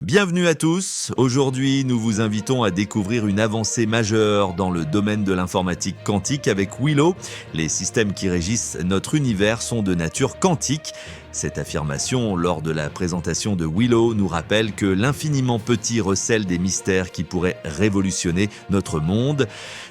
Bienvenue à tous. Aujourd'hui, nous vous invitons à découvrir une avancée majeure dans le domaine de l'informatique quantique avec Willow. Les systèmes qui régissent notre univers sont de nature quantique. Cette affirmation, lors de la présentation de Willow, nous rappelle que l'infiniment petit recèle des mystères qui pourraient révolutionner notre monde.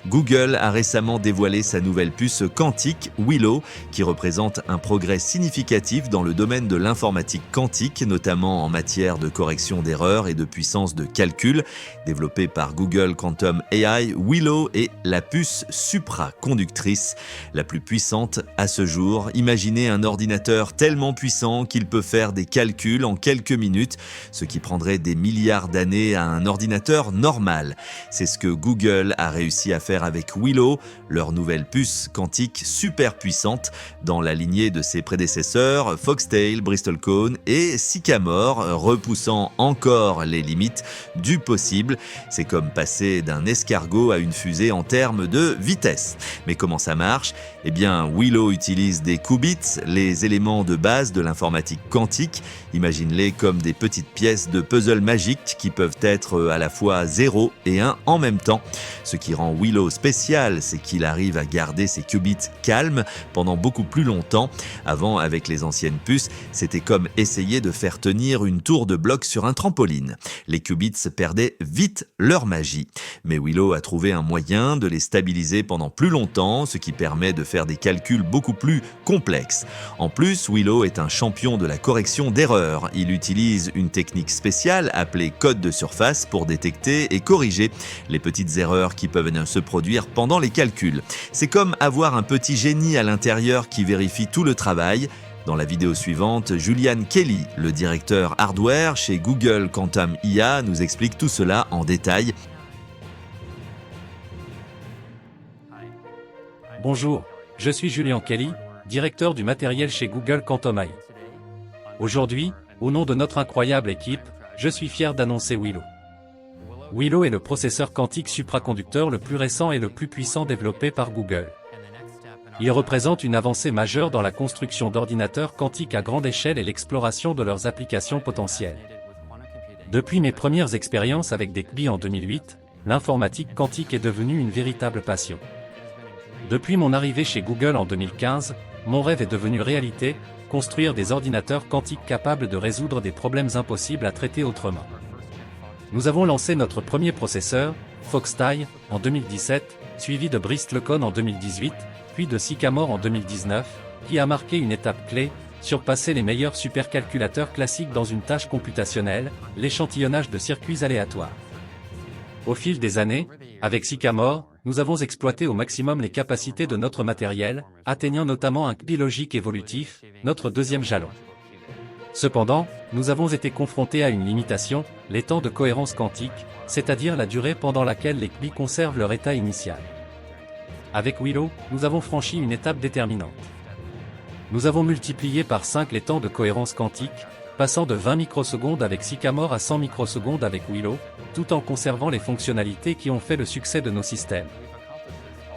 Google a récemment dévoilé sa nouvelle puce quantique, Willow, qui représente un progrès significatif dans le domaine de l'informatique quantique, notamment en matière de correction d'erreurs et de puissance de calcul. Développée par Google Quantum AI, Willow est la puce supraconductrice la plus puissante à ce jour. Imaginez un ordinateur tellement puissant qu'il peut faire des calculs en quelques minutes, ce qui prendrait des milliards d'années à un ordinateur normal. C'est ce que Google a réussi à faire avec Willow, leur nouvelle puce quantique super puissante, dans la lignée de ses prédécesseurs Foxtail, Bristlecone et Sycamore, repoussant encore les limites du possible. C'est comme passer d'un escargot à une fusée en termes de vitesse. Mais comment ça marche ? Eh bien, Willow utilise des qubits, les éléments de base de l'informatique quantique. Imagine-les comme des petites pièces de puzzle magiques qui peuvent être à la fois 0 et 1 en même temps. Ce qui rend Willow spécial, c'est qu'il arrive à garder ses qubits calmes pendant beaucoup plus longtemps. Avant, avec les anciennes puces, c'était comme essayer de faire tenir une tour de blocs sur un trampoline. Les qubits perdaient vite leur magie. Mais Willow a trouvé un moyen de les stabiliser pendant plus longtemps, ce qui permet de faire des calculs beaucoup plus complexes. En plus, Willow est un champion de la correction d'erreurs. Il utilise une technique spéciale appelée code de surface pour détecter et corriger les petites erreurs qui peuvent se produire pendant les calculs. C'est comme avoir un petit génie à l'intérieur qui vérifie tout le travail. Dans la vidéo suivante, Julian Kelly, le directeur hardware chez Google Quantum IA, nous explique tout cela en détail. Bonjour, je suis Julian Kelly, directeur du matériel chez Google Quantum AI. Aujourd'hui, au nom de notre incroyable équipe, je suis fier d'annoncer Willow. Willow est le processeur quantique supraconducteur le plus récent et le plus puissant développé par Google. Il représente une avancée majeure dans la construction d'ordinateurs quantiques à grande échelle et l'exploration de leurs applications potentielles. Depuis mes premières expériences avec des QB en 2008, l'informatique quantique est devenue une véritable passion. Depuis mon arrivée chez Google en 2015, mon rêve est devenu réalité, construire des ordinateurs quantiques capables de résoudre des problèmes impossibles à traiter autrement. Nous avons lancé notre premier processeur, Foxtail, en 2017, suivi de Bristlecone en 2018, puis de Sycamore en 2019, qui a marqué une étape clé, surpasser les meilleurs supercalculateurs classiques dans une tâche computationnelle, l'échantillonnage de circuits aléatoires. Au fil des années, avec Sycamore, nous avons exploité au maximum les capacités de notre matériel, atteignant notamment un QB logique évolutif, notre deuxième jalon. Cependant, nous avons été confrontés à une limitation, les temps de cohérence quantique, c'est-à-dire la durée pendant laquelle les QB conservent leur état initial. Avec Willow, nous avons franchi une étape déterminante. Nous avons multiplié par 5 les temps de cohérence quantique, passant de 20 microsecondes avec Sycamore à 100 microsecondes avec Willow, tout en conservant les fonctionnalités qui ont fait le succès de nos systèmes.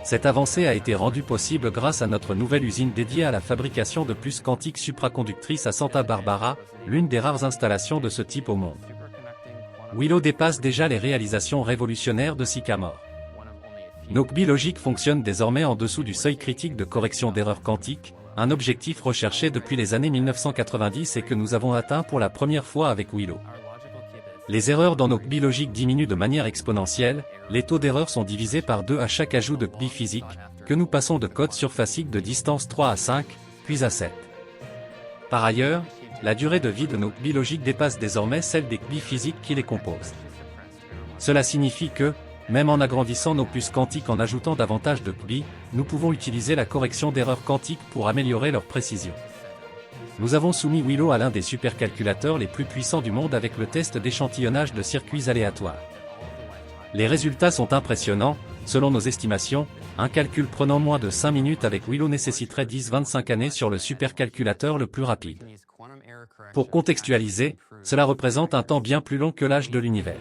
Cette avancée a été rendue possible grâce à notre nouvelle usine dédiée à la fabrication de puces quantiques supraconductrices à Santa Barbara, l'une des rares installations de ce type au monde. Willow dépasse déjà les réalisations révolutionnaires de Sycamore. Nos QB logiques fonctionnent désormais en dessous du seuil critique de correction d'erreurs quantiques, un objectif recherché depuis les années 1990 et que nous avons atteint pour la première fois avec Willow. Les erreurs dans nos QB logiques diminuent de manière exponentielle, les taux d'erreur sont divisés par 2 à chaque ajout de QB physique, que nous passons de code surfacique de distance 3 à 5, puis à 7. Par ailleurs, la durée de vie de nos QB logiques dépasse désormais celle des QB physiques qui les composent. Cela signifie que, même en agrandissant nos puces quantiques en ajoutant davantage de QB, nous pouvons utiliser la correction d'erreurs quantiques pour améliorer leur précision. Nous avons soumis Willow à l'un des supercalculateurs les plus puissants du monde avec le test d'échantillonnage de circuits aléatoires. Les résultats sont impressionnants, selon nos estimations, un calcul prenant moins de 5 minutes avec Willow nécessiterait 10-25 années sur le supercalculateur le plus rapide. Pour contextualiser, cela représente un temps bien plus long que l'âge de l'univers.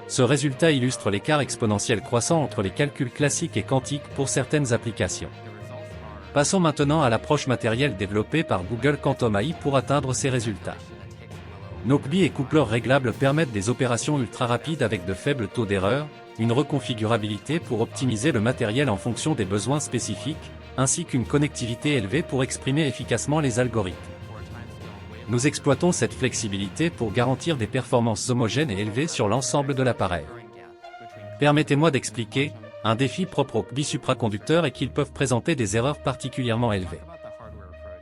Ce résultat illustre l'écart exponentiel croissant entre les calculs classiques et quantiques pour certaines applications. Passons maintenant à l'approche matérielle développée par Google Quantum AI pour atteindre ces résultats. nos CBI et coupleurs réglables permettent des opérations ultra rapides avec de faibles taux d'erreur, une reconfigurabilité pour optimiser le matériel en fonction des besoins spécifiques, ainsi qu'une connectivité élevée pour exprimer efficacement les algorithmes. Nous exploitons cette flexibilité pour garantir des performances homogènes et élevées sur l'ensemble de l'appareil. Permettez-moi d'expliquer, un défi propre aux CBI supraconducteurs est qu'ils peuvent présenter des erreurs particulièrement élevées.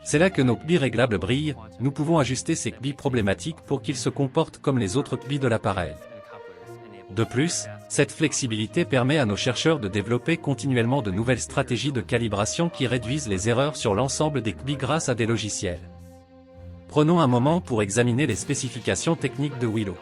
C'est là que nos CBI réglables brillent, nous pouvons ajuster ces CBI problématiques pour qu'ils se comportent comme les autres CBI de l'appareil. De plus, cette flexibilité permet à nos chercheurs de développer continuellement de nouvelles stratégies de calibration qui réduisent les erreurs sur l'ensemble des CBI grâce à des logiciels. Prenons un moment pour examiner les spécifications techniques de Willow.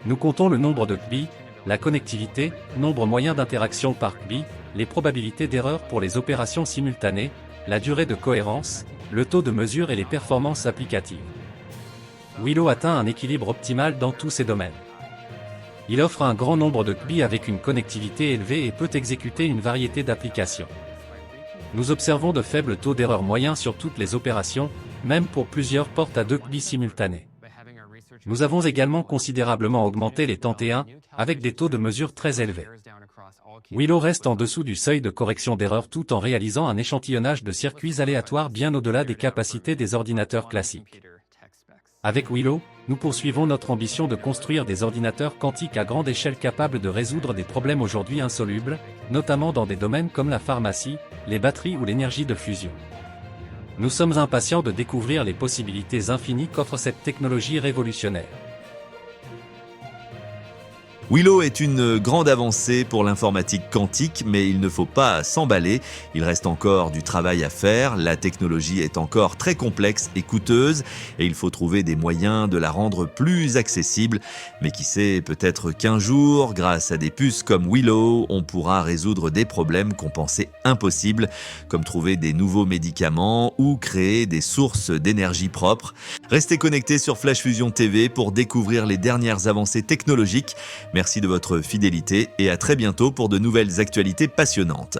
Nous comptons le nombre de CBI, la connectivité, nombre moyen d'interaction par CBI, les probabilités d'erreur pour les opérations simultanées, la durée de cohérence, le taux de mesure et les performances applicatives. Willow atteint un équilibre optimal dans tous ces domaines. Il offre un grand nombre de CBI avec une connectivité élevée et peut exécuter une variété d'applications. Nous observons de faibles taux d'erreur moyens sur toutes les opérations, même pour plusieurs portes à 2 CBI simultanés. Nous avons également considérablement augmenté les temps T1, avec des taux de mesure très élevés. Willow reste en dessous du seuil de correction d'erreur tout en réalisant un échantillonnage de circuits aléatoires bien au-delà des capacités des ordinateurs classiques. Avec Willow, nous poursuivons notre ambition de construire des ordinateurs quantiques à grande échelle capables de résoudre des problèmes aujourd'hui insolubles, notamment dans des domaines comme la pharmacie, les batteries ou l'énergie de fusion. Nous sommes impatients de découvrir les possibilités infinies qu'offre cette technologie révolutionnaire. Willow est une grande avancée pour l'informatique quantique, mais il ne faut pas s'emballer. Il reste encore du travail à faire, la technologie est encore très complexe et coûteuse, et il faut trouver des moyens de la rendre plus accessible. Mais qui sait, peut-être qu'un jour, grâce à des puces comme Willow, on pourra résoudre des problèmes qu'on pensait impossibles, comme trouver des nouveaux médicaments ou créer des sources d'énergie propres. Restez connectés sur Flash Fusion TV pour découvrir les dernières avancées technologiques. Merci de votre fidélité et à très bientôt pour de nouvelles actualités passionnantes.